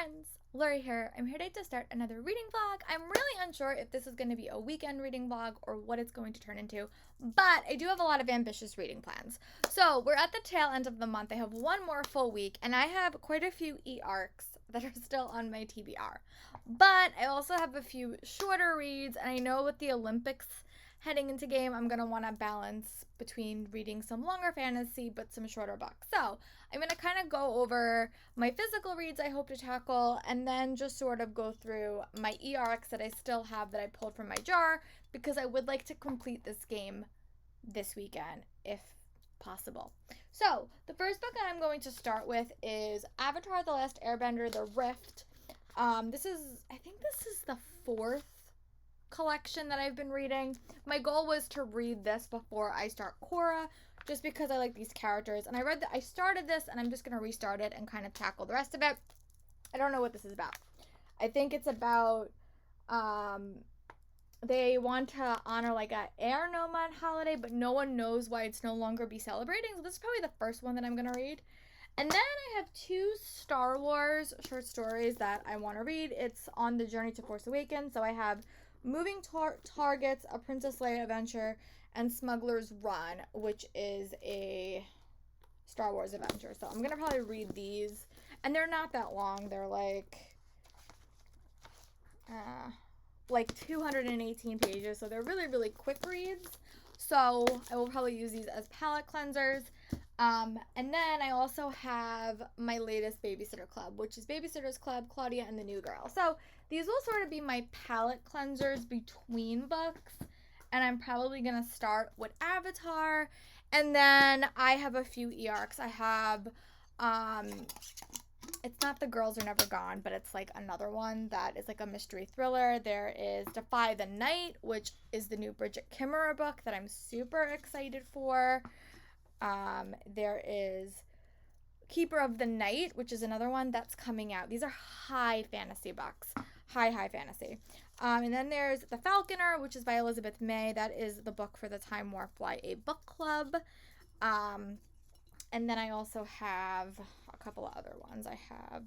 friends, Lori here. I'm here today to start another reading vlog. I'm really unsure if this is going to be a weekend reading vlog or what it's going to turn into, but I do have a lot of ambitious reading plans. So we're at the tail end of the month. I have one more full week, and I have quite a few e-arcs that are still on my TBR. But I also have a few shorter reads, and I know with the Olympics heading into game, I'm going to want to balance between reading some longer fantasy but some shorter books. So I'm going to kind of go over my physical reads I hope to tackle, and then just sort of go through my e-arcs that I still have that I pulled from my jar, because I would like to complete this game this weekend if possible. So the first book I'm going to start with is Avatar: The Last Airbender, The Rift. I think this is the fourth collection that I've been reading. My goal was to read this before I start Korra, just because I like these characters, and I started this, and I'm just going to restart it and kind of tackle the rest of it. I don't know what this is about. I think it's about they want to honor like a air nomad holiday, but no one knows why it's no longer be celebrating. So this is probably the first one that I'm going to read. And then I have two Star Wars short stories that I want to read. It's On the Journey to Force Awakens. So I have Moving Targets, A Princess Leia Adventure, and Smuggler's Run, which is a Star Wars adventure. So I'm going to probably read these. And they're not that long. They're like 218 pages. So they're really, really quick reads. So I will probably use these as palate cleansers. And then I also have my latest Babysitter Club, which is Babysitter's Club, Claudia, and the New Girl. So these will sort of be my palate cleansers between books. And I'm probably going to start with Avatar. And then I have a few e-arcs. I have, it's not The Girls Are Never Gone, but it's like another one that is like a mystery thriller. There is Defy the Night, which is the new Bridget Kimmerer book that I'm super excited for. There is Keeper of the Night, which is another one that's coming out. These are high fantasy books. High fantasy. And then there's The Falconer, which is by Elizabeth May. That is the book for the Time War Fly A book club. And then I also have a couple of other ones. I have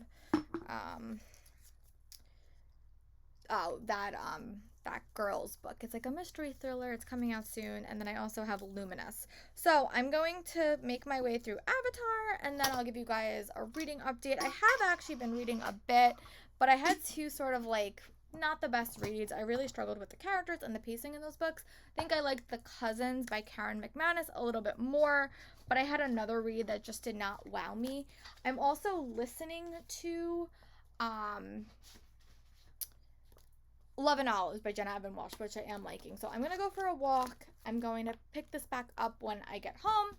that girl's book. It's like a mystery thriller. It's coming out soon. And then I also have Luminous. So I'm going to make my way through Avatar, and then I'll give you guys a reading update. I have actually been reading a bit, but I had two sort of like not the best reads. I really struggled with the characters and the pacing in those books. I think I liked The Cousins by Karen McManus a little bit more, but I had another read that just did not wow me. I'm also listening to Love and Olives by Jenna Evan Walsh, which I am liking. So I'm going to go for a walk. I'm going to pick this back up when I get home.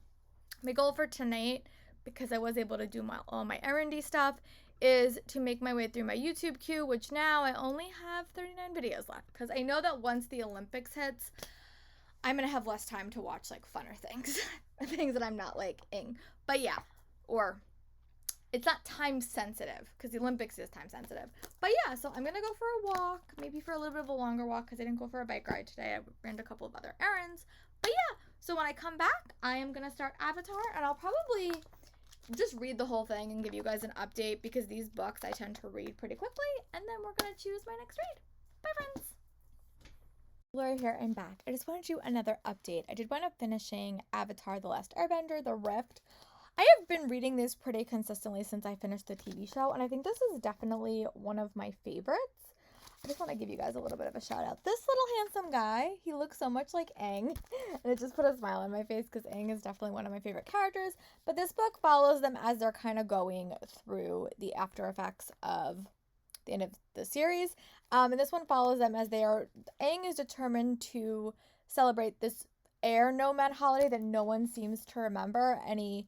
My goal for tonight, because I was able to do all my errandy stuff, is to make my way through my YouTube queue, which now I only have 39 videos left, because I know that once the Olympics hits, I'm going to have less time to watch like funner things, things that I'm not liking. But yeah, or it's not time sensitive, because the Olympics is time sensitive. But yeah, so I'm going to go for a walk, maybe for a little bit of a longer walk, because I didn't go for a bike ride today. I ran a couple of other errands. But yeah, so when I come back, I am going to start Avatar, and I'll probably just read the whole thing and give you guys an update, because these books I tend to read pretty quickly, and then we're going to choose my next read. Bye, friends! Lori here, I'm back. I just want to do another update. I did wind up finishing Avatar: The Last Airbender, The Rift. I have been reading this pretty consistently since I finished the TV show, and I think this is definitely one of my favorites. I just want to give you guys a little bit of a shout out. This little handsome guy, he looks so much like Aang, and it just put a smile on my face, because Aang is definitely one of my favorite characters. But this book follows them as they're kind of going through the after effects of the end of the series. And this one follows them as Aang is determined to celebrate this air nomad holiday that no one seems to remember, and he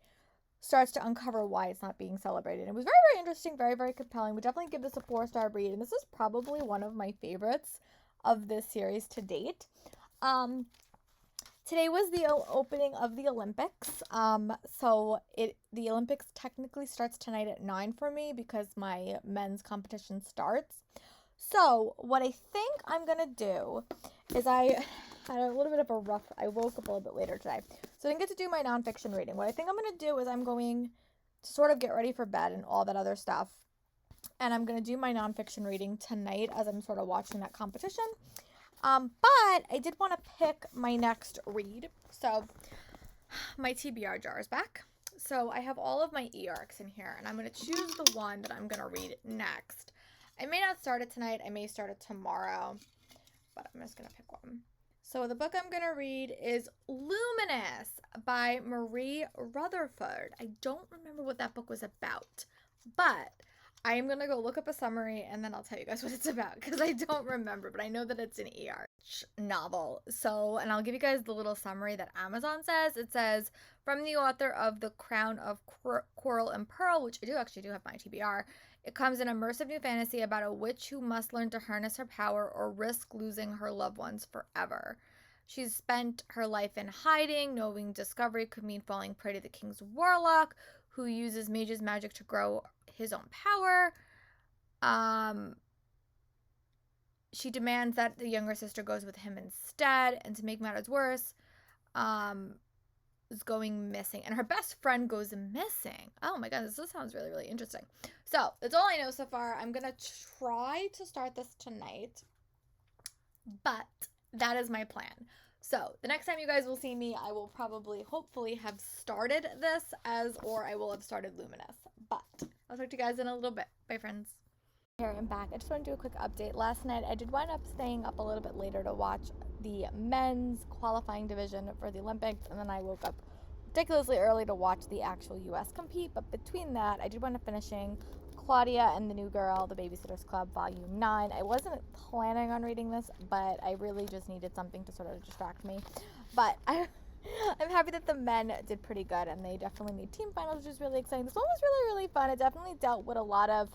starts to uncover why it's not being celebrated. It was very, very interesting, very, very compelling. We definitely give this a 4-star read, and this is probably one of my favorites of this series to date. Today was the opening of the Olympics, so the Olympics technically starts tonight at 9 for me, because my men's competition starts. So what I think I'm going to do is I had a little bit of I woke up a little bit later today, so I didn't get to do my nonfiction reading. What I think I'm going to do is I'm going to sort of get ready for bed and all that other stuff And I'm going to do my nonfiction reading tonight as I'm sort of watching that competition. But I did want to pick my next read. So my TBR jar is back. So I have all of my e-arcs in here, and I'm going to choose the one that I'm going to read next. I may not start it tonight. I may start it tomorrow, but I'm just going to pick one. So the book I'm going to read is Luminous by Marie Rutherford. I don't remember what that book was about, but I am going to go look up a summary and then I'll tell you guys what it's about because I don't remember, but I know that it's an e-arc novel. So, and I'll give you guys the little summary that Amazon says. It says, from the author of The Crown of Coral and Pearl, which I actually do have my TBR, it comes an immersive new fantasy about a witch who must learn to harness her power or risk losing her loved ones forever. She's spent her life in hiding, knowing discovery could mean falling prey to the king's warlock, who uses mage's magic to grow his own power. She demands that the younger sister goes with him instead, and to make matters worse, is going missing, and her best friend goes missing. Oh my god, this sounds really, really interesting. So that's all I know so far. I'm gonna try to start this tonight, but that is my plan. So the next time you guys will see me, I will probably, hopefully, have started this or I will have started Luminous. But I'll talk to you guys in a little bit. Bye, friends. Here I'm back. I just want to do a quick update. Last night, I did wind up staying up a little bit later to watch the men's qualifying division for the Olympics, and then I woke up ridiculously early to watch the actual U.S. compete. But between that, I did wind up finishing Claudia and the New Girl, the Babysitter's Club, Volume 9. I wasn't planning on reading this, but I really just needed something to sort of distract me. But I'm happy that the men did pretty good, and they definitely made team finals, which is really exciting. This one was really, really fun. It definitely dealt with a lot of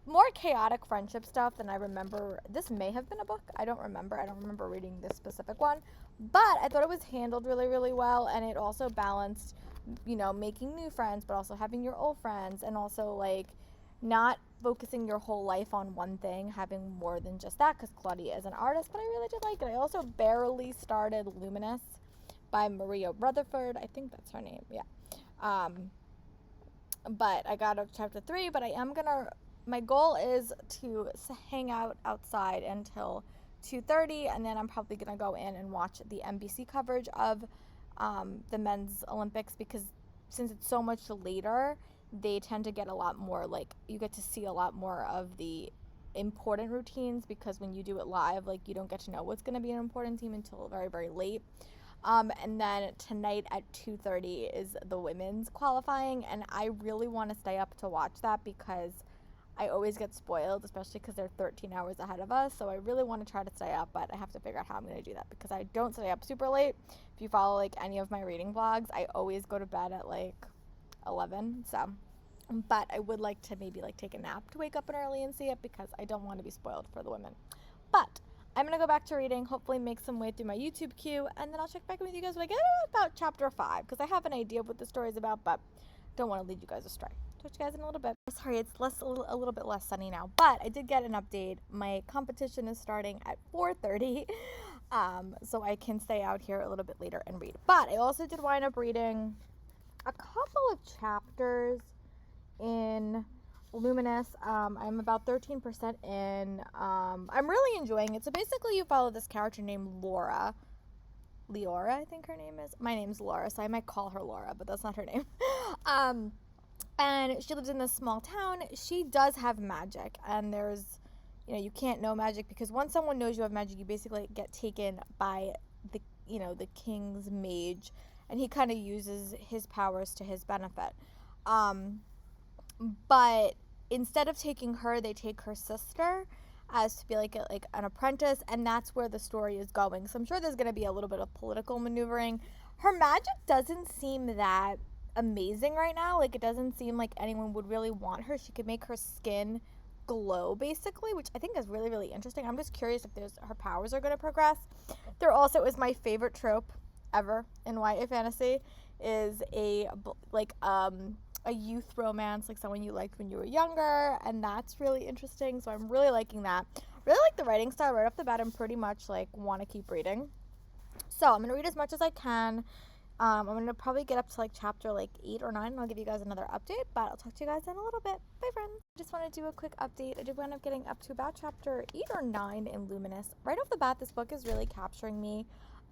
more chaotic friendship stuff than I remember. This may have been a book. I don't remember. I don't remember reading this specific one. But I thought it was handled really, really well, and it also balanced, you know, making new friends, but also having your old friends, and also, like, not focusing your whole life on one thing, having more than just that, because Claudia is an artist, but I really did like it. I also barely started Luminous by Maria Rutherford. I think that's her name, yeah. But I got up to chapter 3, but my goal is to hang out outside until 2:30, and then I'm probably going to go in and watch the NBC coverage of the men's Olympics, because since it's so much later, they tend to get a lot more, like, you get to see a lot more of the important routines, because when you do it live, like, you don't get to know what's going to be an important team until very, very late. And then tonight at 2:30 is the women's qualifying, and I really want to stay up to watch that because I always get spoiled, especially because they're 13 hours ahead of us, so I really want to try to stay up, but I have to figure out how I'm going to do that, because I don't stay up super late. If you follow, like, any of my reading vlogs, I always go to bed at, like, 11, so, but I would like to maybe, like, take a nap to wake up early and see it, because I don't want to be spoiled for the women. But I'm going to go back to reading, hopefully make some way through my YouTube queue, and then I'll check back with you guys when I get about chapter 5, because I have an idea of what the story is about, but don't want to lead you guys astray. Talk to you guys in a little bit. Sorry, it's a little bit less sunny now, but I did get an update. My competition is starting at 4:30, so I can stay out here a little bit later and read. But I also did wind up reading a couple of chapters in Luminous. I'm about 13% in. I'm really enjoying it. So basically, you follow this character named Leora, I think her name is. My name's Laura, so I might call her Laura, but that's not her name. And she lives in this small town. She does have magic, and there's, you can't know magic, because once someone knows you have magic, you basically get taken by the king's mage, and he kind of uses his powers to his benefit. But instead of taking her, they take her sister as to be like an apprentice, and that's where the story is going. So I'm sure there's going to be a little bit of political maneuvering. Her magic doesn't seem that amazing right now. Like, it doesn't seem like anyone would really want her. She could make her skin glow, basically, which I think is really, really interesting. I'm just curious if her powers are going to progress. There also is my favorite trope ever in YA fantasy, is a youth romance, like someone you liked when you were younger, and that's really interesting. So I'm really liking that. Really like the writing style right off the bat, and pretty much like want to keep reading. So I'm gonna read as much as I can. I'm going to probably get up to like chapter like 8 or 9 and I'll give you guys another update, but I'll talk to you guys in a little bit. Bye, friends. I just want to do a quick update. I did end up getting up to about chapter 8 or 9 in Luminous. Right off the bat, this book is really capturing me.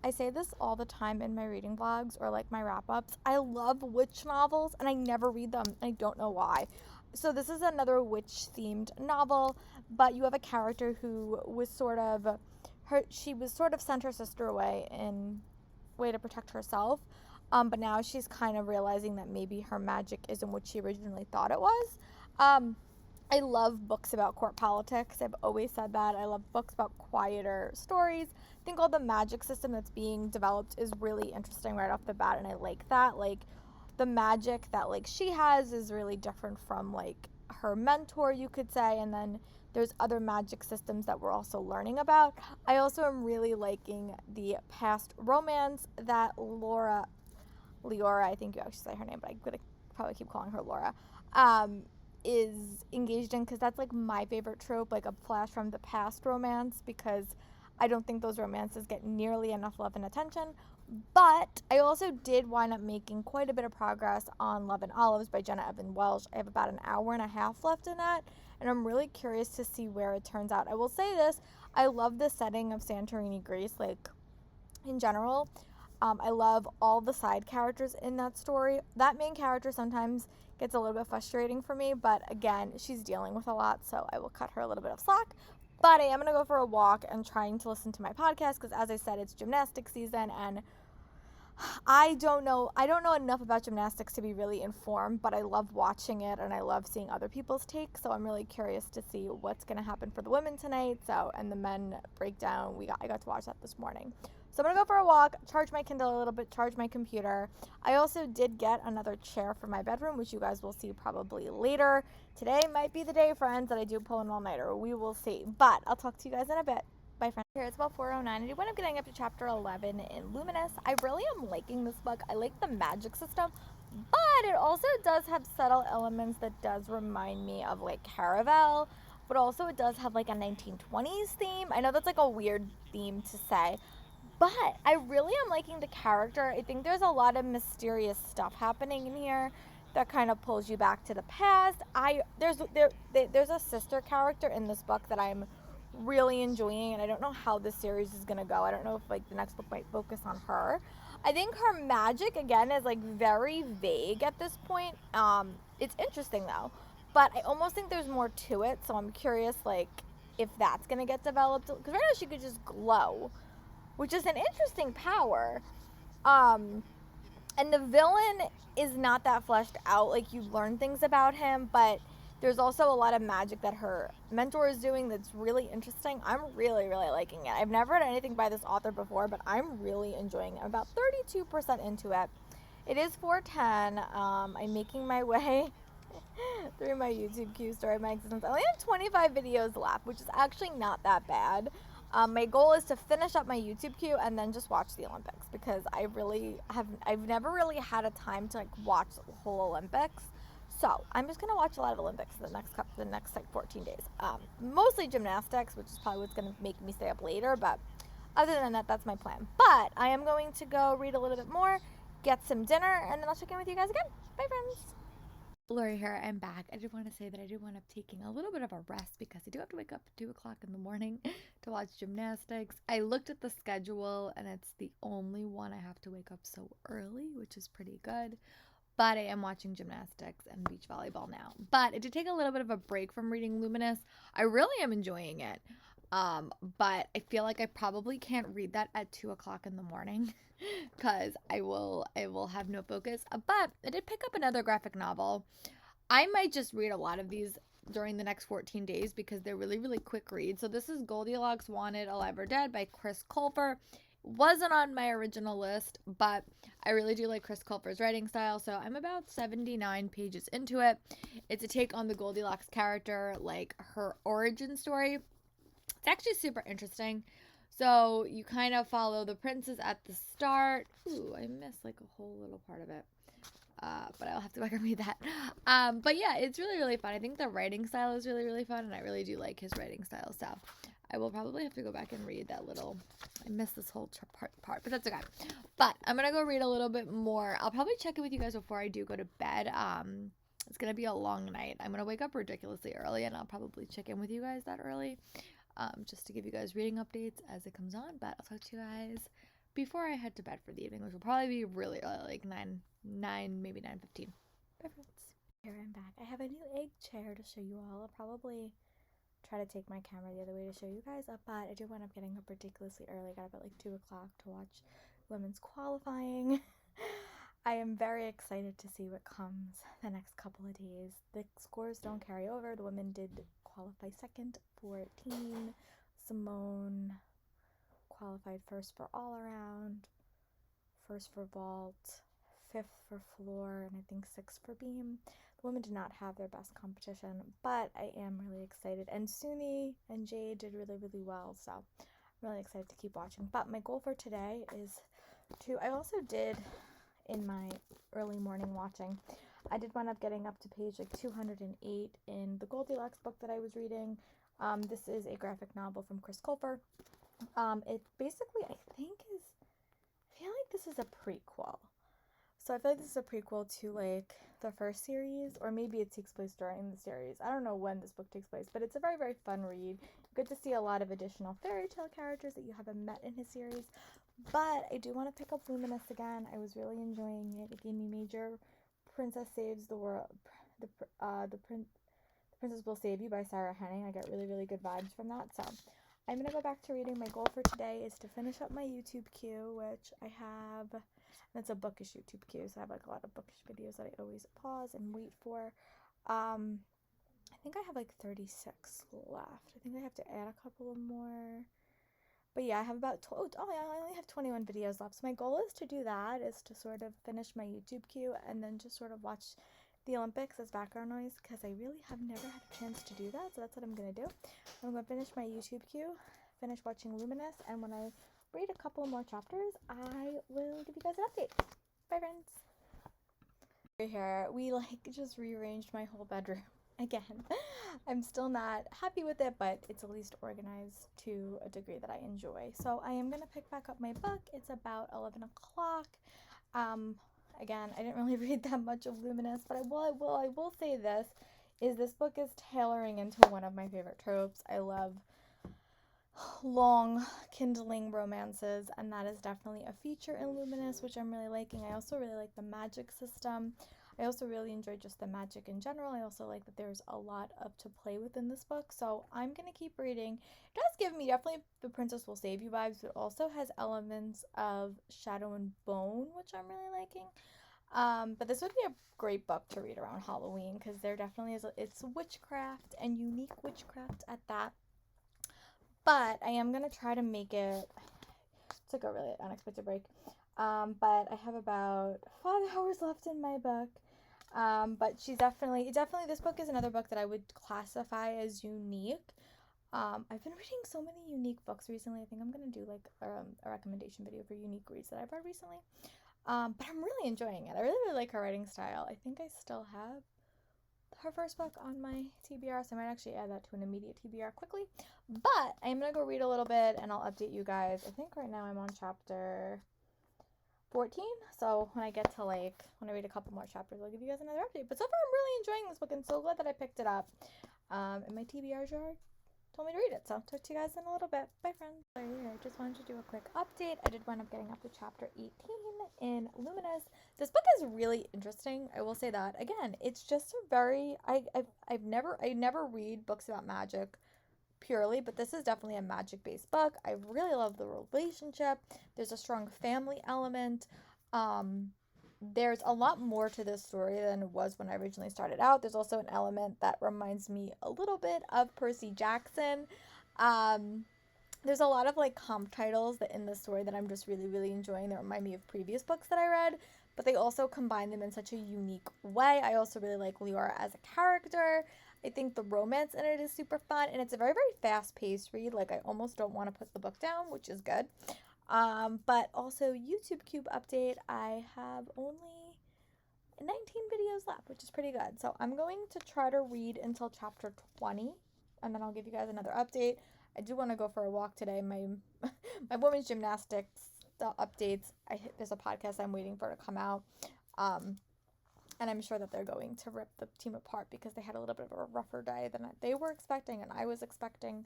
I say this all the time in my reading vlogs or like my wrap-ups. I love witch novels and I never read them. I don't know why. So this is another witch-themed novel, but you have a character who was she was sort of sent her sister away in way to protect herself, but now she's kind of realizing that maybe her magic isn't what she originally thought it was. I love books about court politics. I've always said that. I love books about quieter stories. I think all the magic system that's being developed is really interesting right off the bat, and I like that. Like, the magic that like she has is really different from like her mentor, you could say, and then there's other magic systems that we're also learning about. I also am really liking the past romance that Leora, I think you actually say her name, but I'm going to probably keep calling her Laura, is engaged in, because that's like my favorite trope, like a flash from the past romance, because I don't think those romances get nearly enough love and attention. But I also did wind up making quite a bit of progress on Love and Olives by Jenna Evan Welsh. I have about an hour and a half left in that, and I'm really curious to see where it turns out. I will say this, I love the setting of Santorini, Greece, like, in general. I love all the side characters in that story. That main character sometimes gets a little bit frustrating for me, but again, she's dealing with a lot, so I will cut her a little bit of slack. But I am going to go for a walk and trying to listen to my podcast, because as I said, it's gymnastics season, and I don't know enough about gymnastics to be really informed, but I love watching it and I love seeing other people's takes. So I'm really curious to see what's going to happen for the women tonight. And the men breakdown, I got to watch that this morning. So I'm going to go for a walk, charge my Kindle a little bit, charge my computer. I also did get another chair for my bedroom, which you guys will see probably later. Today might be the day, friends, that I do pull an all-nighter. We will see. But I'll talk to you guys in a bit. Bye, friends. Here, it's about 4:09. I did end up getting up to chapter 11 in Luminous. I really am liking this book. I like the magic system, but it also does have subtle elements that does remind me of like Caravel, but also it does have like a 1920s theme. I know that's like a weird theme to say, but I really am liking the character. I think there's a lot of mysterious stuff happening in here that kind of pulls you back to the past. There's a sister character in this book that I'm really enjoying, and I don't know how this series is gonna go. I don't know if like the next book might focus on her. I think her magic again is like very vague at this point. It's interesting though, but I almost think there's more to it, so I'm curious like if that's gonna get developed, because right now she could just glow, which is an interesting power. And the villain is not that fleshed out. Like, you learn things about him, but there's also a lot of magic that her mentor is doing that's really interesting. I'm really, really liking it. I've never read anything by this author before, but I'm really enjoying it. I'm about 32% into it. It is 4:10. I'm making my way through my YouTube queue, story of my existence. I only have 25 videos left, which is actually not that bad. My goal is to finish up my YouTube queue and then just watch the Olympics, because I've never really had a time to like watch the whole Olympics. So I'm just gonna watch a lot of Olympics the next like 14 days. Mostly gymnastics, which is probably what's gonna make me stay up later. But other than that, that's my plan. But I am going to go read a little bit more, get some dinner, and then I'll check in with you guys again. Bye, friends. Lori here, I'm back. I did want to say that I did wind up taking a little bit of a rest because I do have to wake up at 2 o'clock in the morning to watch gymnastics. I looked at the schedule and it's the only one I have to wake up so early, which is pretty good. But I am watching gymnastics and beach volleyball now. But I did take a little bit of a break from reading Luminous. I really am enjoying it. But I feel like I probably can't read that at 2 o'clock in the morning because I will have no focus. But I did pick up another graphic novel. I might just read a lot of these during the next 14 days because they're really, really quick reads. So this is Goldilocks Wanted, Alive or Dead by Chris Colfer. Wasn't on my original list, but I really do like Chris Colfer's writing style, so I'm about 79 pages into it. It's a take on the Goldilocks character, like her origin story. It's actually super interesting. So you kind of follow the princess at the start. Ooh, I missed like a whole little part of it. But I'll have to go back and read that. But yeah, it's really, really fun. I think the writing style is really, really fun, and I really do like his writing style. So I will probably have to go back and read that little, I missed this whole part, but that's okay. But I'm going to go read a little bit more. I'll probably check in with you guys before I do go to bed. It's going to be a long night. I'm going to wake up ridiculously early, and I'll probably check in with you guys that early, just to give you guys reading updates as it comes on. But I'll talk to you guys before I head to bed for the evening, which will probably be really early, like 9, maybe 9:15. Bye, friends. Here I'm back. I have a new egg chair to show you all. I'll probably try to take my camera the other way to show you guys up, but I do wind up getting up ridiculously early. I got up at like 2 o'clock to watch women's qualifying. I am very excited to see what comes the next couple of days. The scores don't carry over. The women did qualify second for team. Simone qualified first for all around, first for vault, fifth for floor, and I think sixth for beam. The women did not have their best competition, but I am really excited. And Suni and Jade did really, really well, so I'm really excited to keep watching. But my goal for today is I also did, in my early morning watching, I did wind up getting up to page like 208 in the Goldilocks book that I was reading. This is a graphic novel from Chris Colfer. It basically, I feel like this is a prequel. So I feel like this is a prequel to like the first series, or maybe it takes place during the series. I don't know when this book takes place, but it's a very, very fun read. Good to see a lot of additional fairy tale characters that you haven't met in his series. But I do want to pick up Luminous again. I was really enjoying it. It gave me major Princess Saves the World. The Princess Will Save You by Sarah Henning. I got really, really good vibes from that. So I'm going to go back to reading. My goal for today is to finish up my YouTube queue, which I have. That's a bookish YouTube queue, so I have like a lot of bookish videos that I always pause and wait for. I think I have like 36 left. I think I have to add a couple of more. But yeah, I have about, I only have 21 videos left. So my goal is to do that, is to sort of finish my YouTube queue and then just sort of watch the Olympics as background noise, because I really have never had a chance to do that. So that's what I'm going to do. I'm going to finish my YouTube queue, finish watching Luminous, and when I read a couple more chapters, I will give you guys an update. Bye, friends. Here, we like just rearranged my whole bedroom again. I'm still not happy with it, but it's at least organized to a degree that I enjoy. So I am going to pick back up my book. It's about 11 o'clock. Again, I didn't really read that much of Luminous, but I will say this book is tailoring into one of my favorite tropes. I love long kindling romances, and that is definitely a feature in Luminous, which I'm really liking. I also really like the magic system. I also really enjoy just the magic in general. I also like that there's a lot to play with in this book, so I'm going to keep reading. It does give me definitely the Princess Will Save You vibes, but also has elements of Shadow and Bone, which I'm really liking. But this would be a great book to read around Halloween, because there definitely is, it's witchcraft, and unique witchcraft at that. But I am going to try to make it, took a really unexpected break, but I have about 5 hours left in my book. But she's definitely, this book is another book that I would classify as unique. I've been reading so many unique books recently. I think I'm going to do like a recommendation video for unique reads that I've read recently. But I'm really enjoying it. I really, really like her writing style. I think I still have her first book on my TBR, so I might actually add that to an immediate TBR quickly. But I'm going to go read a little bit, and I'll update you guys. I think right now I'm on chapter 14, so when I get to when I read a couple more chapters, I'll give you guys another update. But so far, I'm really enjoying this book, and so glad that I picked it up. And my TBR jar told me to read it, so I'll talk to you guys in a little bit. Bye, friends. I just wanted to do a quick update. I did wind up getting up to chapter 18 in Luminous. This book is really interesting. I will say that. Again, it's just a very, I never read books about magic purely, but this is definitely a magic-based book. I really love the relationship. There's a strong family element. There's a lot more to this story than it was when I originally started out. There's also an element that reminds me a little bit of Percy Jackson. There's a lot of comp titles that in the story that I'm just really, really enjoying that remind me of previous books that I read, but they also combine them in such a unique way. I also really like Leora as a character. I think the romance in it is super fun, and it's a very, very fast-paced read. I almost don't want to put the book down, which is good. But also, YouTube Cube update, I have only 19 videos left, which is pretty good. So I'm going to try to read until chapter 20, and then I'll give you guys another update. I do want to go for a walk today. My women's gymnastics updates. There's a podcast I'm waiting for to come out. And I'm sure that they're going to rip the team apart because they had a little bit of a rougher day than they were expecting and I was expecting.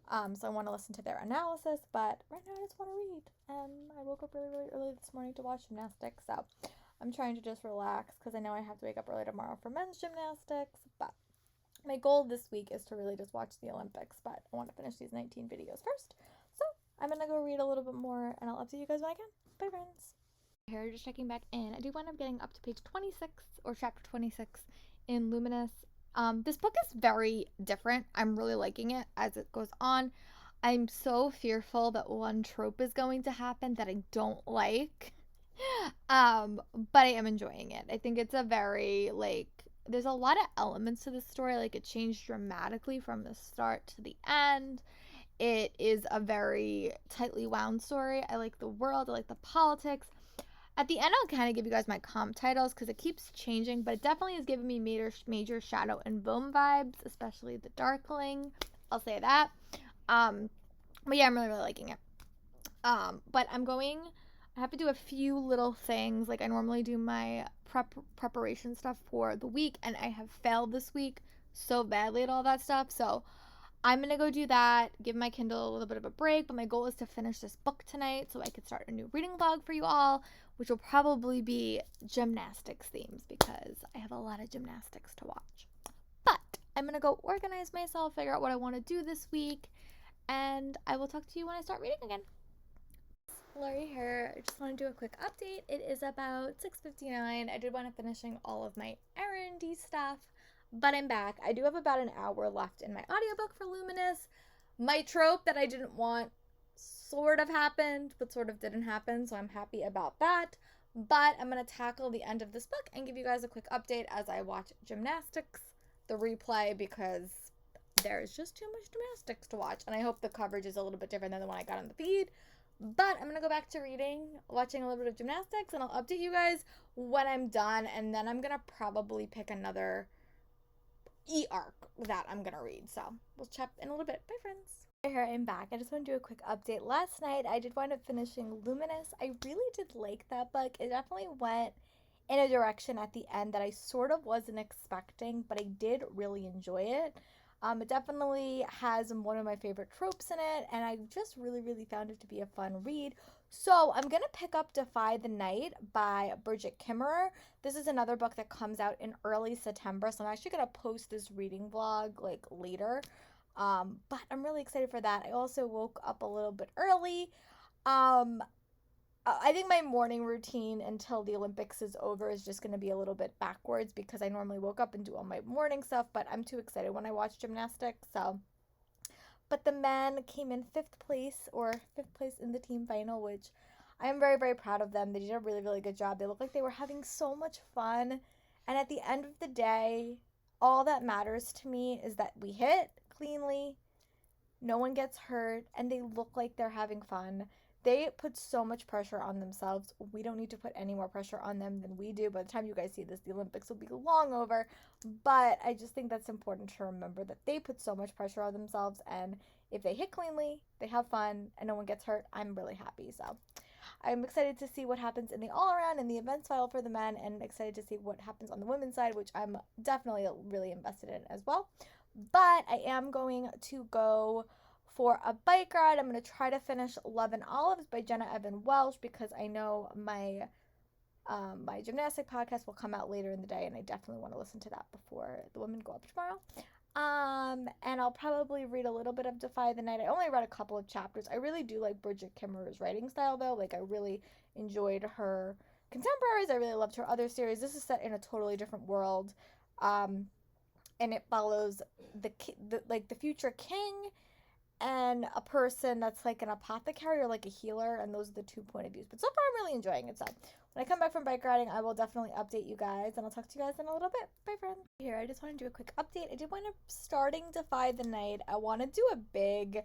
So I want to listen to their analysis, but right now I just want to read. And I woke up really, really early this morning to watch gymnastics, so I'm trying to just relax because I know I have to wake up early tomorrow for men's gymnastics. But my goal this week is to really just watch the Olympics, but I want to finish these 19 videos first. So I'm going to go read a little bit more, and I'll update you guys when I can. Bye, friends. Here, just checking back in. I do wind up getting up to page 26 or chapter 26 in Luminous. This book is very different. I'm really liking it as it goes on. I'm so fearful that one trope is going to happen that I don't like. But I am enjoying it. I think it's a very, there's a lot of elements to this story. It changed dramatically from the start to the end. It is a very tightly wound story. I like the world. I like the politics. At the end, I'll kind of give you guys my comp titles because it keeps changing, but it definitely is giving me major Shadow and Bone vibes, especially the Darkling. I'll say that. But yeah, I'm really, really liking it. But I have to do a few little things. I normally do my preparation stuff for the week, and I have failed this week so badly at all that stuff. So I'm going to go do that, give my Kindle a little bit of a break, but my goal is to finish this book tonight so I could start a new reading vlog for you all, which will probably be gymnastics themes because I have a lot of gymnastics to watch. But I'm going to go organize myself, figure out what I want to do this week, and I will talk to you when I start reading again. Lori here. I just want to do a quick update. It is about 6:59. I did want to finishing all of my errandy stuff, but I'm back. I do have about an hour left in my audiobook for Luminous. My trope that I didn't want sort of happened, but sort of didn't happen, so I'm happy about that. But I'm going to tackle the end of this book and give you guys a quick update as I watch gymnastics, the replay, because there is just too much gymnastics to watch. And I hope the coverage is a little bit different than the one I got on the feed. But I'm going to go back to reading, watching a little bit of gymnastics, and I'll update you guys when I'm done. And then I'm going to probably pick another e-arc that I'm going to read. So we'll chat in a little bit. Bye, friends. Here I'm back. I just want to do a quick update. Last night, I did wind up finishing Luminous. I really did like that book. It definitely went in a direction at the end that I sort of wasn't expecting, but I did really enjoy it. It definitely has one of my favorite tropes in it, and I just really, really found it to be a fun read. So I'm going to pick up Defy the Night by Bridget Kimmerer. This is another book that comes out in early September, so I'm actually going to post this reading vlog later. But I'm really excited for that. I also woke up a little bit early. I think my morning routine until the Olympics is over is just going to be a little bit backwards because I normally woke up and do all my morning stuff, but I'm too excited when I watch gymnastics, so. But the men came in 5th place in the team final, which I am very, very proud of them. They did a really, really good job. They looked like they were having so much fun, and at the end of the day, all that matters to me is that we hit cleanly, no one gets hurt, and they look like they're having fun. They put so much pressure on themselves. We don't need to put any more pressure on them than we do. By the time you guys see this, the Olympics will be long over. But I just think that's important to remember that they put so much pressure on themselves. And if they hit cleanly, they have fun, and no one gets hurt, I'm really happy. So I'm excited to see what happens in the all-around and the events file for the men, and excited to see what happens on the women's side, which I'm definitely really invested in as well. But I am going to go for a bike ride. I'm going to try to finish Love and Olives by Jenna Evan Welsh because I know my gymnastic podcast will come out later in the day, and I definitely want to listen to that before the women go up tomorrow. And I'll probably read a little bit of Defy the Night. I only read a couple of chapters. I really do like Bridget Kimmerer's writing style, though. I really enjoyed her contemporaries. I really loved her other series. This is set in a totally different world, and it follows the future king and a person that's an apothecary or a healer, and those are the 2 point of views. But so far, I'm really enjoying it. So when I come back from bike riding, I will definitely update you guys, and I'll talk to you guys in a little bit. Bye, friends. Here, I just want to do a quick update. I did wind up starting Defy the Night. I want to do a big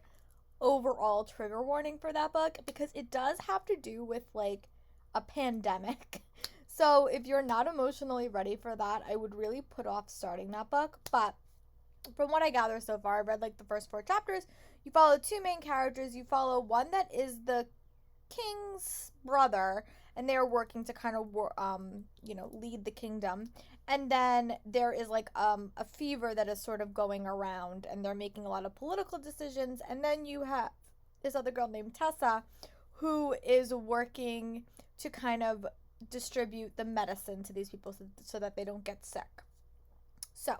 overall trigger warning for that book because it does have to do with a pandemic. So if you're not emotionally ready for that, I would really put off starting that book. But from what I gather so far, I've read like the first 4 chapters. You follow 2 main characters. You follow one that is the king's brother, and they're working to kind of lead the kingdom. And then there is like a fever that is sort of going around, and they're making a lot of political decisions. And then you have this other girl named Tessa, who is working to kind of distribute the medicine to these people so that they don't get sick. So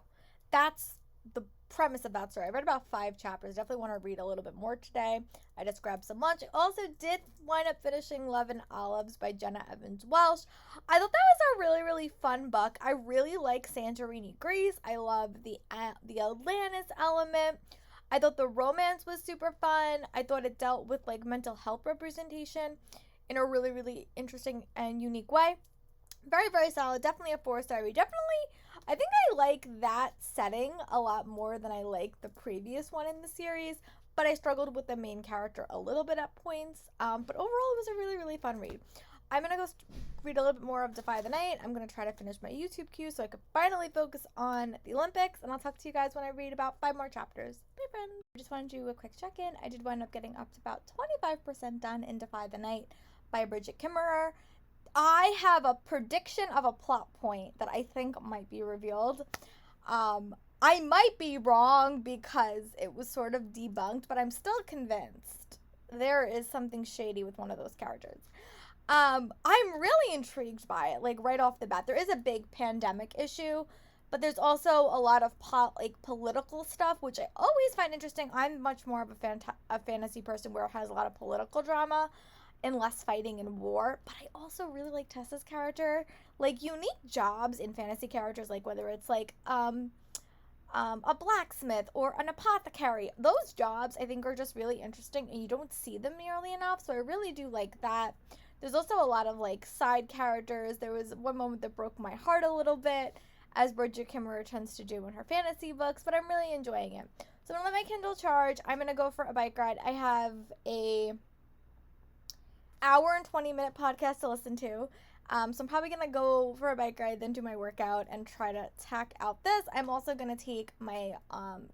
that's the premise of that story. I read about 5 chapters. Definitely want to read a little bit more today. I just grabbed some lunch. I also did wind up finishing Love and Olives by Jenna Evans Welsh. I thought that was a really, really fun book. I really like Santorini, Greece. I love the Atlantis element. I thought the romance was super fun. I thought it dealt with like mental health representation in a really, really interesting and unique way. Very, very solid. Definitely a 4-star read. I think I like that setting a lot more than I like the previous one in the series, but I struggled with the main character a little bit at points. But overall, it was a really, really fun read. I'm going to go read a little bit more of Defy the Night. I'm going to try to finish my YouTube queue so I can finally focus on the Olympics, and I'll talk to you guys when I read about 5 more chapters. Bye, friends. I just wanted to do a quick check-in. I did wind up getting up to about 25% done in Defy the Night by Bridget Kimmerer. I have a prediction of a plot point that I think might be revealed. I might be wrong because it was sort of debunked, but I'm still convinced there is something shady with one of those characters. I'm really intrigued by it, like right off the bat. There is a big pandemic issue, but there's also a lot of political stuff, which I always find interesting. I'm much more of a fantasy person where it has a lot of political drama and less fighting and war. But I also really like Tessa's character. Like unique jobs in fantasy characters, like whether it's like a blacksmith or an apothecary. Those jobs I think are just really interesting, and you don't see them nearly enough. So I really do like that. There's also a lot of like side characters. There was one moment that broke my heart a little bit, as Bridget Kimmerer tends to do in her fantasy books, but I'm really enjoying it. So I'm gonna let my Kindle charge. I'm gonna go for a bike ride. I have a hour and 20-minute podcast to listen to. So I'm probably going to go for a bike ride, then do my workout, and try to tack out this. I'm also going to take my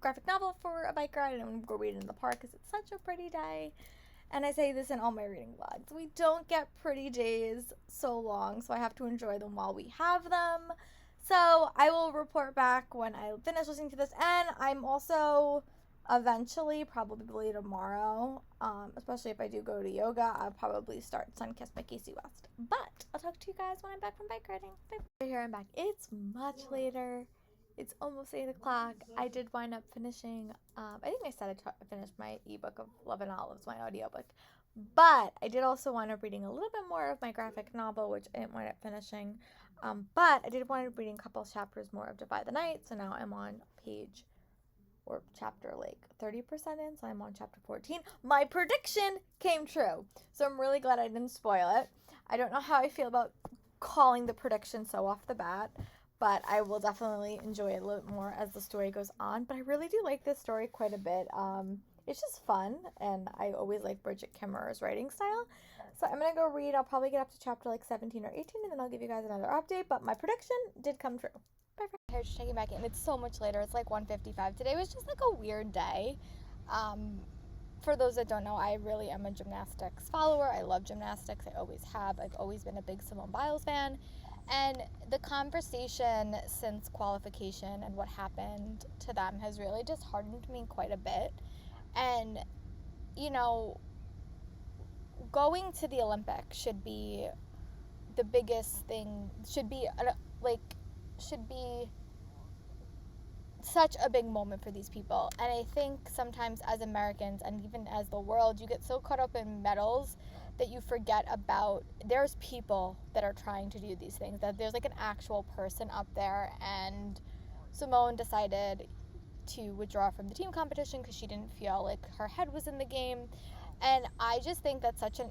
graphic novel for a bike ride, and I'm going to go read it in the park because it's such a pretty day. And I say this in all my reading vlogs. We don't get pretty days so long, so I have to enjoy them while we have them. So I will report back when I finish listening to this, and I'm also eventually, probably tomorrow, especially if I do go to yoga, I'll probably start Sunkissed by Casey West. But I'll talk to you guys when I'm back from bike riding. Bye. Here I'm back. It's much later. It's almost 8 o'clock. I did wind up finishing, I think I said I finished my ebook of Love and Olives, my audiobook. But I did also wind up reading a little bit more of my graphic novel, which I didn't wind up finishing. But I did wind up reading a couple chapters more of Defy the Night, so now I'm on page or chapter like 30% in, so I'm on chapter 14. My prediction came true, so I'm really glad I didn't spoil it. I don't know how I feel about calling the prediction so off the bat, but I will definitely enjoy it a little more as the story goes on. But I really do like this story quite a bit. It's just fun, and I always like Bridget Kimmerer's writing style. So I'm gonna go read. I'll probably get up to chapter like 17 or 18, and then I'll give you guys another update. But my prediction did come true. Here, just checking back in. It's so much later. It's like 1:55. Today was just like a weird day. For those that don't know, I really am a gymnastics follower. I love gymnastics. I always have. I've always been a big Simone Biles fan. And the conversation since qualification and what happened to them has really disheartened me quite a bit. And, you know, going to the Olympics should be the biggest thing, should be such a big moment for these people. And I think sometimes as Americans and even as the world, you get so caught up in medals that you forget about there's people that are trying to do these things, that there's like an actual person up there. And Simone decided to withdraw from the team competition because she didn't feel like her head was in the game. And I just think that's such an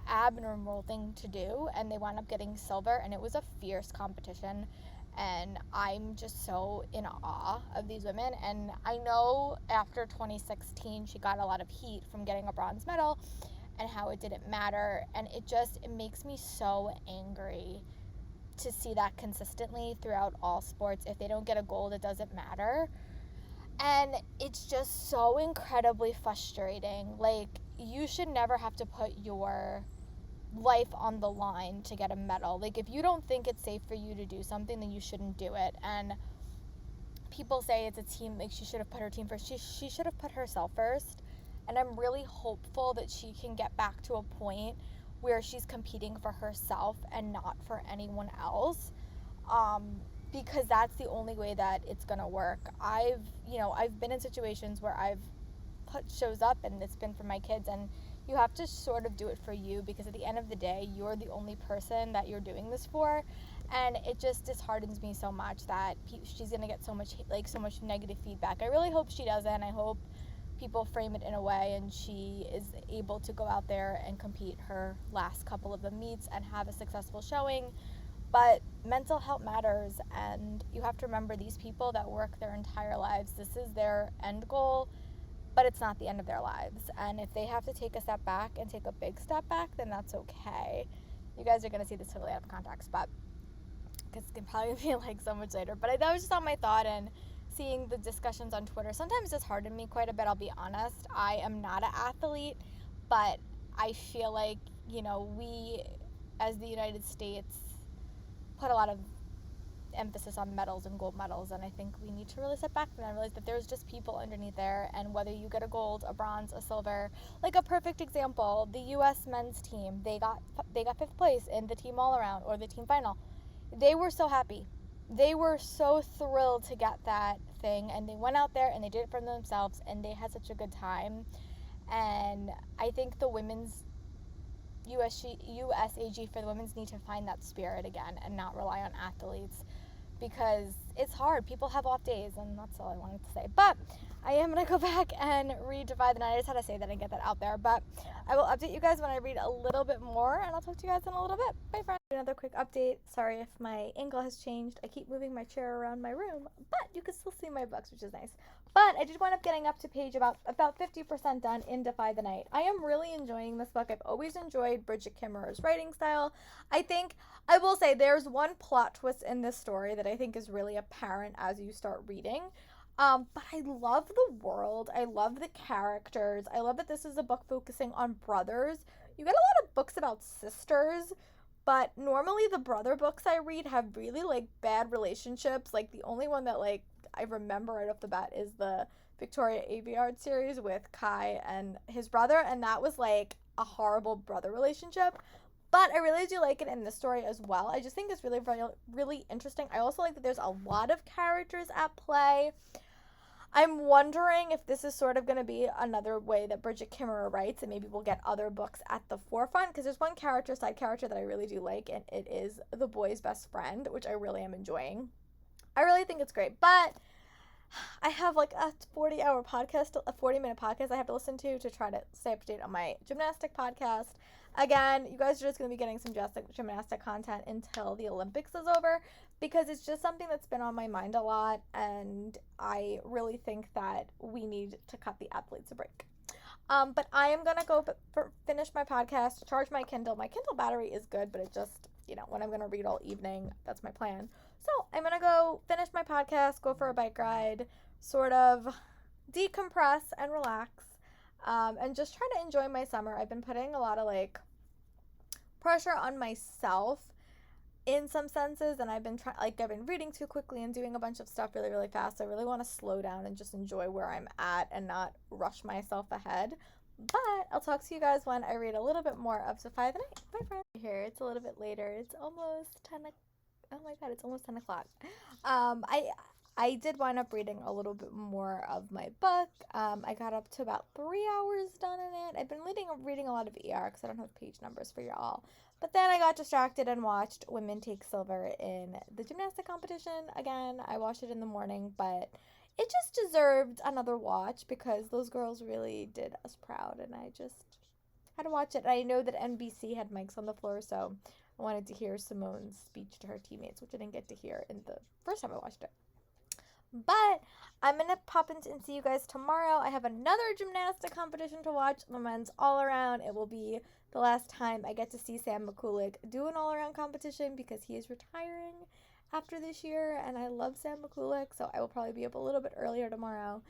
abnormal thing to do. And they wound up getting silver, and it was a fierce competition. And I'm just so in awe of these women. And I know after 2016, she got a lot of heat from getting a bronze medal and how it didn't matter. And it makes me so angry to see that consistently throughout all sports. If they don't get a gold, it doesn't matter. And it's just so incredibly frustrating. Like, you should never have to put your life on the line to get a medal. Like, if you don't think it's safe for you to do something, then you shouldn't do it. And people say it's a team, like she should have put her team first. She should have put herself first. And I'm really hopeful that she can get back to a point where she's competing for herself and not for anyone else. Because that's the only way that it's gonna work. I've been in situations where I've put shows up and it's been for my kids, and you have to sort of do it for you, because at the end of the day, you're the only person that you're doing this for. And it just disheartens me so much that she's gonna get so much negative feedback. I really hope she doesn't. I hope people frame it in a way and she is able to go out there and compete her last couple of the meets and have a successful showing. But mental health matters, and you have to remember, these people that work their entire lives, this is their end goal, but it's not the end of their lives. And if they have to take a step back and take a big step back, then that's okay. You guys are going to see this totally out of context, but because it can probably be like so much later. But that was just on my thought, and seeing the discussions on Twitter sometimes disheartened me quite a bit, I'll be honest. I am not an athlete, but I feel like, we as the United States put a lot of emphasis on medals and gold medals, and I think we need to really step back and realize that there's just people underneath there, and whether you get a gold, a bronze, a silver, like a perfect example, the U.S. men's team, they got 5th place in the team all around, or the team final. They were so happy. They were so thrilled to get that thing, and they went out there and they did it for themselves, and they had such a good time. And I think the women's USAG for the women's need to find that spirit again and not rely on athletes, because it's hard. People have off days, and that's all I wanted to say. But I am going to go back and read Defy the Night. I just had to say that and get that out there. But I will update you guys when I read a little bit more, and I'll talk to you guys in a little bit. Bye, friends. Another quick update. Sorry if my angle has changed. I keep moving my chair around my room, but you can still see my books, which is nice. But I did wind up getting up to page about 50% done in Defy the Night. I am really enjoying this book. I've always enjoyed Bridget Kimmerer's writing style. I will say there's one plot twist in this story that I think is really apparent as you start reading. But I love the world. I love the characters. I love that this is a book focusing on brothers. You get a lot of books about sisters, but normally the brother books I read have really bad relationships. Like, the only one that I remember right off the bat is the Victoria Aveyard series with Kai and his brother, and that was a horrible brother relationship. But I really do like it in this story as well. I just think it's really, really, really interesting. I also like that there's a lot of characters at play. I'm wondering if this is sort of going to be another way that Bridget Kimmerer writes, and maybe we'll get other books at the forefront, because there's one side character that I really do like, and it is the boy's best friend, which I really am enjoying. I really think it's great, but I have a 40-hour podcast, a 40-minute podcast I have to listen to try to stay up to date on my gymnastic podcast. Again, you guys are just going to be getting some gymnastic content until the Olympics is over, because it's just something that's been on my mind a lot, and I really think that we need to cut the athletes a break. But I am going to go finish my podcast, charge my Kindle. My Kindle battery is good, but it just, when I'm going to read all evening, that's my plan. So I'm going to go finish my podcast, go for a bike ride, sort of decompress and relax, and just try to enjoy my summer. I've been putting a lot of pressure on myself in some senses, and I've been reading too quickly and doing a bunch of stuff really, really fast. So I really want to slow down and just enjoy where I'm at and not rush myself ahead. But I'll talk to you guys when I read a little bit more of Defy the Night. Bye, friends. Here, it's a little bit later. It's almost 10 o'clock. Oh my god, it's almost 10 o'clock. I did wind up reading a little bit more of my book. I got up to about 3 hours done in it. I've been reading a lot of ER because I don't have page numbers for y'all. But then I got distracted and watched women take silver in the gymnastic competition. Again, I watched it in the morning, but it just deserved another watch because those girls really did us proud, and I just had to watch it. And I know that NBC had mics on the floor, so I wanted to hear Simone's speech to her teammates, which I didn't get to hear in the first time I watched it. But I'm going to pop in and see you guys tomorrow. I have another gymnastic competition to watch, the men's all-around. It will be the last time I get to see Sam McCulig do an all-around competition because he is retiring. after this year, and I love Sam McCulloch, so I will probably be up a little bit earlier tomorrow.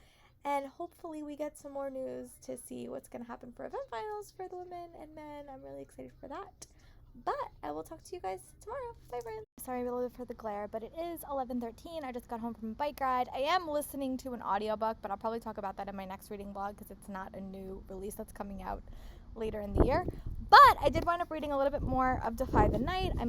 And hopefully we get some more news to see what's going to happen for event finals for the women and men. I'm really excited for that. But I will talk to you guys tomorrow. Bye, friends. Sorry a little bit for the glare, but it is 11:13. I just got home from a bike ride. I am listening to an audiobook, but I'll probably talk about that in my next reading vlog because it's not a new release that's coming out later in the year. But I did wind up reading a little bit more of Defy the Night. I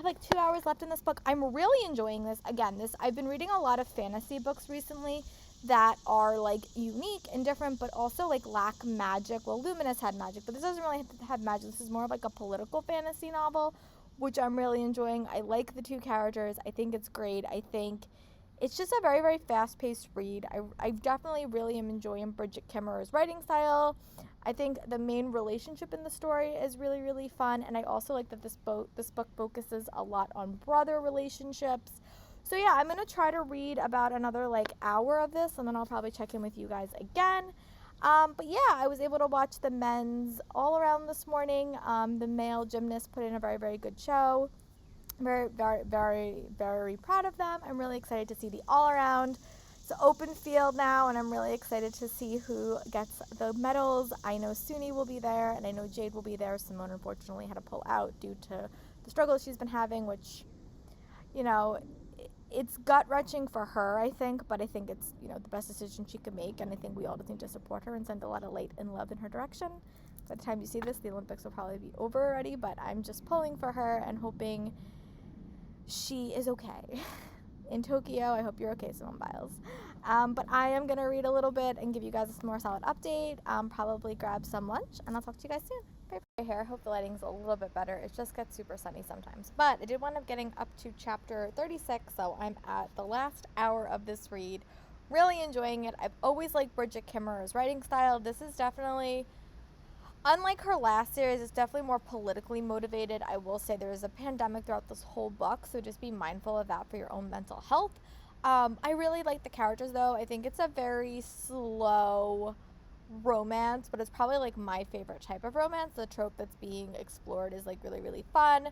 have like 2 hours left in this book. I'm really enjoying this. Again, I've been reading a lot of fantasy books recently that are like unique and different, but also like lack magic. Well, Luminous had magic, but this doesn't really have magic. This is more of like a political fantasy novel, which I'm really enjoying. I like the two characters. I think it's great. I think it's just a very, very fast-paced read. I definitely really am enjoying Bridget Kimmerer's writing style. I think the main relationship in the story is really, really fun, and I also like that this book focuses a lot on brother relationships. So yeah, I'm going to try to read about another like hour of this, and then I'll probably check in with you guys again. But yeah, I was able to watch the men's all around this morning. The male gymnasts put in a very, very good show. Very, very, very, very proud of them. I'm really excited to see the all around. It's an open field now, and I'm really excited to see who gets the medals. I know Suni will be there, and I know Jade will be there. Simone unfortunately had to pull out due to the struggles she's been having, which, you know, it's gut-wrenching for her, I think, but I think it's, you know, the best decision she could make, and I think we all just need to support her and send a lot of light and love in her direction. By the time you see this, the Olympics will probably be over already, but I'm just pulling for her and hoping she is okay. In Tokyo, I hope you're okay, Simone Biles. But I am going to read a little bit and give you guys a more solid update, probably grab some lunch, and I'll talk to you guys soon. Bye. Here, I hope the lighting's a little bit better. It just gets super sunny sometimes. But I did wind up getting up to chapter 36, so I'm at the last hour of this read. Really enjoying it. I've always liked Bridget Kimmerer's writing style. This is definitely, unlike her last series, it's definitely more politically motivated. I will say there is a pandemic throughout this whole book, so just be mindful of that for your own mental health. I really like the characters, though. I think it's a very slow romance, but it's probably like my favorite type of romance. The trope that's being explored is like really, really fun.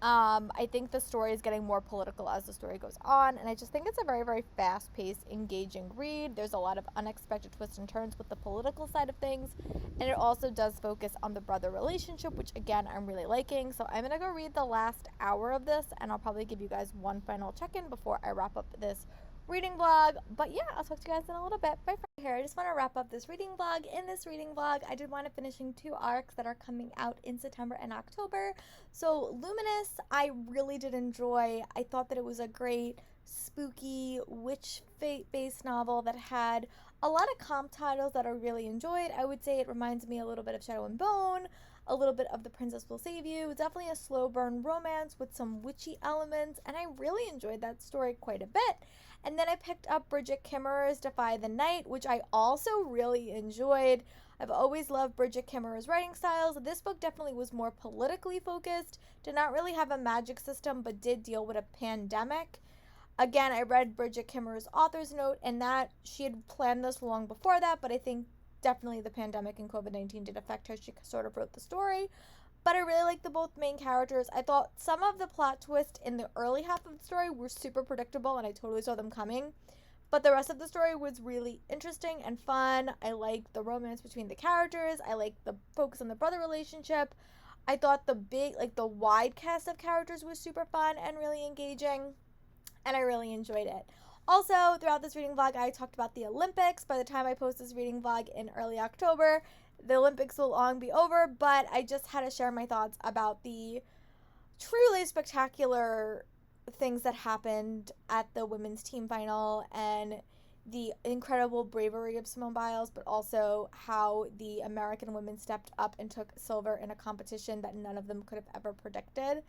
I think the story is getting more political as the story goes on, and I just think it's a very, very fast-paced, engaging read. There's a lot of unexpected twists and turns with the political side of things, and it also does focus on the brother relationship, which again I'm really liking. So I'm gonna go read the last hour of this, and I'll probably give you guys one final check-in before I wrap up this reading vlog. But yeah, I'll talk to you guys in a little bit. Bye. Here, I just want to wrap up this reading vlog. In this reading vlog, I did want to finishing 2 arcs that are coming out in September and October. So Luminous, I really did enjoy. I thought that it was a great spooky witch fate-based novel that had a lot of comp titles that I really enjoyed. I would say it reminds me a little bit of Shadow and Bone, a little bit of The Princess Will Save You. Definitely a slow burn romance with some witchy elements, and I really enjoyed that story quite a bit. And then I picked up Bridget Kimmerer's Defy the Night, which I also really enjoyed. I've always loved Bridget Kimmerer's writing styles. This book definitely was more politically focused, did not really have a magic system, but did deal with a pandemic. Again, I read Bridget Kimmerer's author's note, and that she had planned this long before that, but I think definitely the pandemic and COVID-19 did affect how she sort of wrote the story. But I really like the both main characters. I thought some of the plot twists in the early half of the story were super predictable, and I totally saw them coming. But the rest of the story was really interesting and fun. I liked the romance between the characters. I liked the focus on the brother relationship. I thought the wide cast of characters was super fun and really engaging, and I really enjoyed it. Also, throughout this reading vlog, I talked about the Olympics. By the time I post this reading vlog in early October, the Olympics will long be over, but I just had to share my thoughts about the truly spectacular things that happened at the women's team final and the incredible bravery of Simone Biles, but also how the American women stepped up and took silver in a competition that none of them could have ever predicted.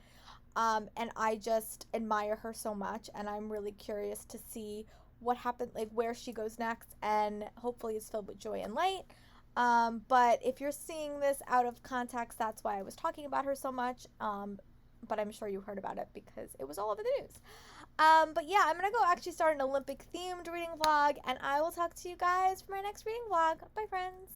And I just admire her so much, and I'm really curious to see what happened, like where she goes next, and hopefully it's filled with joy and light. But if you're seeing this out of context, that's why I was talking about her so much. But I'm sure you heard about it because it was all over the news. But yeah, I'm going to go actually start an Olympic themed reading vlog, and I will talk to you guys for my next reading vlog. Bye, friends.